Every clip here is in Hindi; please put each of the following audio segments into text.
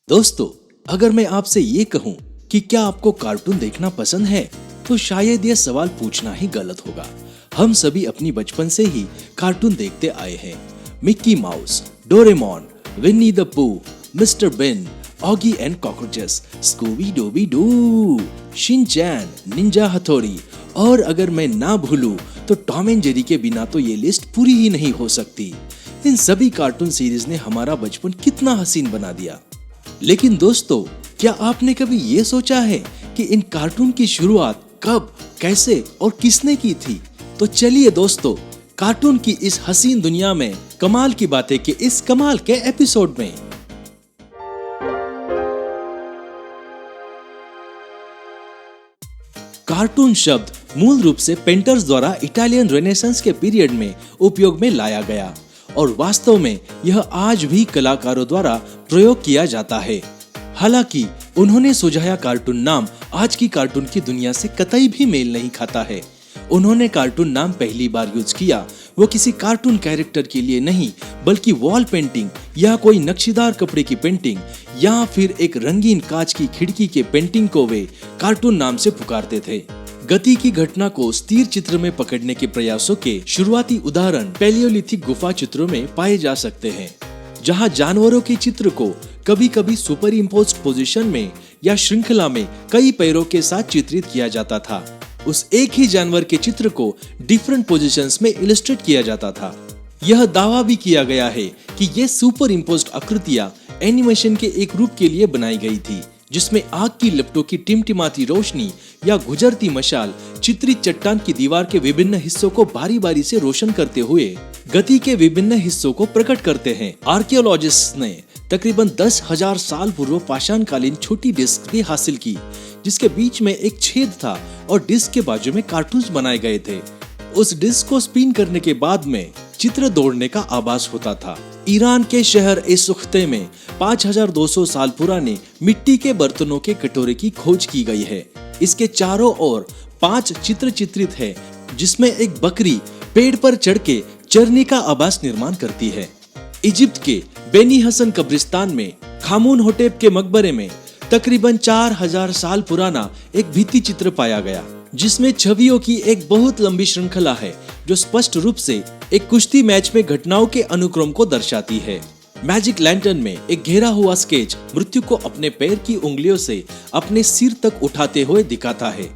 दोस्तों, अगर मैं आपसे ये कहूं कि क्या आपको कार्टून देखना पसंद है, तो शायद ये सवाल पूछना ही गलत होगा। हम सभी अपनी बचपन से ही कार्टून देखते आए हैं। Mickey Mouse, Doraemon, Winnie the Pooh, mister Bean, Oggy and cockroaches, Scooby Doobie Doo, Shinchan, Ninja Hattori, और अगर मैं ना भूलूं तो टॉम एंड जेरी के बिना तो ये लिस्ट पूरी ही नहीं हो सकती। इन सभी कार्टून सीरीज ने हमारा बचपन कितना हसीन बना दिया। लेकिन दोस्तों, क्या आपने कभी ये सोचा है कि इन कार्टून की शुरुआत कब, कैसे और किसने की थी? तो चलिए दोस्तों, कार्टून की इस हसीन दुनिया में कमाल की बातें के इस कमाल के एपिसोड में। कार्टून शब्द मूल रूप से पेंटर्स द्वारा इटालियन रेनेसांस के पीरियड में उपयोग में लाया गया और वास्तव में यह आज भी कलाकारों द्वारा प्रयोग किया जाता है। हालांकि उन्होंने सुझाया कार्टून नाम आज की कार्टून की दुनिया से कतई भी मेल नहीं खाता है। उन्होंने कार्टून नाम पहली बार यूज किया वो किसी कार्टून कैरेक्टर के लिए नहीं, बल्कि वॉल पेंटिंग या कोई नक्शीदार कपड़े की पेंटिंग या फिर एक रंगीन कांच की खिड़की के पेंटिंग को वे कार्टून नाम से पुकारते थे। गति की घटना को स्थिर चित्र में पकड़ने के प्रयासों के शुरुआती उदाहरण पैलियोलिथिक गुफा चित्रों में पाए जा सकते हैं, जहां जानवरों के चित्र को कभी कभी सुपर इम्पोज्ड पोजीशन में या श्रृंखला में कई पैरों के साथ चित्रित किया जाता था। उस एक ही जानवर के चित्र को डिफरेंट पोजीशंस में इलस्ट्रेट किया जाता था। यह दावा भी किया गया है कि ये सुपर इम्पोज्ड आकृतियां एनिमेशन के एक रूप के लिए बनाई गई थी, जिसमें आग की लपटों की टिमटिमाती रोशनी या गुजरती मशाल चित्रित चट्टान की दीवार के विभिन्न हिस्सों को बारी बारी से रोशन करते हुए गति के विभिन्न हिस्सों को प्रकट करते हैं। आर्कियोलॉजिस्ट्स ने तकरीबन 10,000 साल पूर्व पाषाणकालीन छोटी डिस्क भी हासिल की, जिसके बीच में एक छेद था और डिस्क के बाजू में कार्टून्स बनाए गए थे। उस डिस्क को स्पिन करने के बाद में चित्र दौड़ने का आभास होता था। ईरान के शहर एसुख्ते में 5200 साल पुराने मिट्टी के बर्तनों के कटोरे की खोज की गई है। इसके चारों ओर 5 चित्र चित्रित है, जिसमें एक बकरी पेड़ पर चढ़ के चरने का आभास निर्माण करती है। इजिप्ट के बेनी हसन कब्रिस्तान में खामून होटेप के मकबरे में तकरीबन 4000 साल पुराना एक भित्ति चित्र पाया गया, जिसमें छवियों की एक बहुत लंबी श्रृंखला है जो स्पष्ट रूप से एक कुश्ती मैच में घटनाओं के अनुक्रम को दर्शाती है। मैजिक लैंटर्न में एक घेरा हुआ स्केच मृत्यु को अपने पैर की उंगलियों से अपने सिर तक उठाते हुए दिखाता है।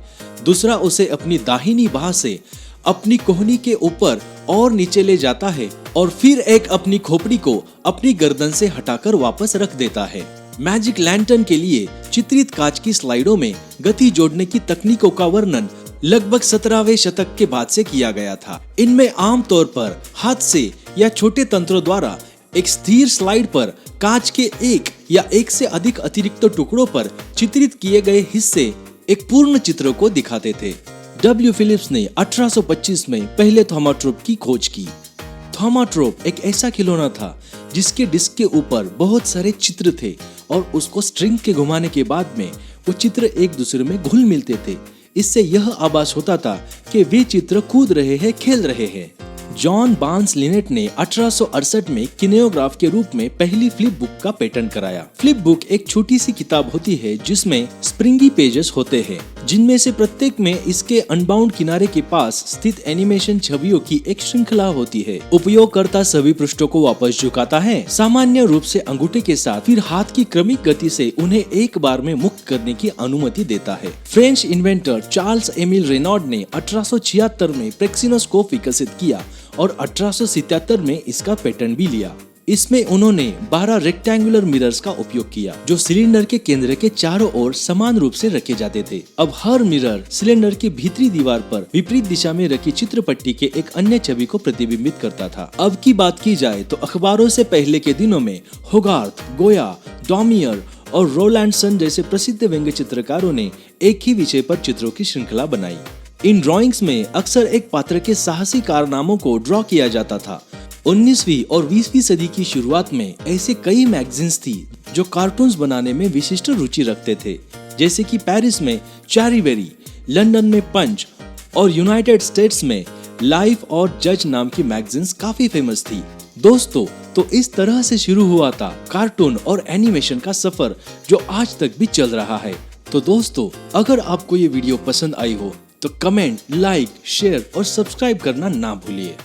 दूसरा उसे अपनी दाहिनी बाह से अपनी कोहनी के ऊपर और नीचे ले जाता है और फिर एक अपनी खोपड़ी को अपनी गर्दन से हटाकर वापस रख देता है। मैजिक लैंटर्न के लिए चित्रित कांच की स्लाइडों में गति जोड़ने की तकनीकों का वर्णन लगभग 17वें शतक के बाद से किया गया था। इनमें आमतौर पर हाथ से या छोटे तंत्रों द्वारा एक स्थिर स्लाइड पर कांच के एक या एक से अधिक अतिरिक्त टुकड़ों पर चित्रित किए गए हिस्से एक पूर्ण चित्र को दिखाते थे। डब्ल्यू फिलिप्स ने 1825 में पहले थौमाट्रोप की खोज की। थौमाट्रोप एक ऐसा खिलौना था जिसके डिस्क के ऊपर बहुत सारे चित्र थे और उसको स्ट्रिंग के घुमाने के बाद में वो चित्र एक दूसरे में घुल मिलते थे। इससे यह आभास होता था कि वे चित्र कूद रहे हैं, खेल रहे हैं। जॉन बार्न्स लिनेट ने 1868 में किनेओग्राफ के रूप में पहली फ्लिप बुक का पेटेंट कराया। फ्लिप बुक एक छोटी सी किताब होती है जिसमें स्प्रिंगी पेजेस होते हैं, जिनमें से प्रत्येक में इसके अनबाउंड किनारे के पास स्थित एनिमेशन छवियों की एक श्रृंखला होती है। उपयोगकर्ता सभी पृष्ठों को वापस झुकाता है, सामान्य रूप से अंगूठे के साथ, फिर हाथ की क्रमिक गति से उन्हें एक बार में मुक्त करने की अनुमति देता है। French inventor Charles Emile Reynaud ने 1876 में प्रेक्सिनोस्कोप विकसित किया और 1877 में इसका पेटेंट भी लिया। इसमें उन्होंने 12 रेक्टेंगुलर मिरर्स का उपयोग किया, जो सिलेंडर के केंद्र के चारों ओर समान रूप से रखे जाते थे। अब हर मिरर सिलेंडर की भीतरी दीवार पर विपरीत दिशा में रखी चित्रपट्टी के एक अन्य छवि को प्रतिबिंबित करता था। अब की बात की जाए तो अखबारों से पहले के दिनों में होगार्थ, गोया, डॉमियर और रोलैंडसन जैसे प्रसिद्ध व्यंग्य चित्रकारों ने एक ही विषय पर चित्रों की श्रृंखला बनाई। इन ड्राइंग्स में अक्सर एक पात्र के साहसी कारनामों को ड्रॉ किया जाता था। 19वीं और 20वीं सदी की शुरुआत में ऐसे कई मैगजीन्स थी जो कार्टून्स बनाने में विशिष्ट रुचि रखते थे, जैसे कि पेरिस में चैरिवेरी, लंदन में पंच और यूनाइटेड स्टेट्स में लाइफ और जज नाम की मैगजीन्स काफी फेमस थी। दोस्तों, तो इस तरह से शुरू हुआ था कार्टून और एनिमेशन का सफर जो आज तक भी चल रहा है। तो दोस्तों, अगर आपको ये वीडियो पसंद आई हो तो कमेंट, लाइक, शेयर और सब्सक्राइब करना ना भूलिए।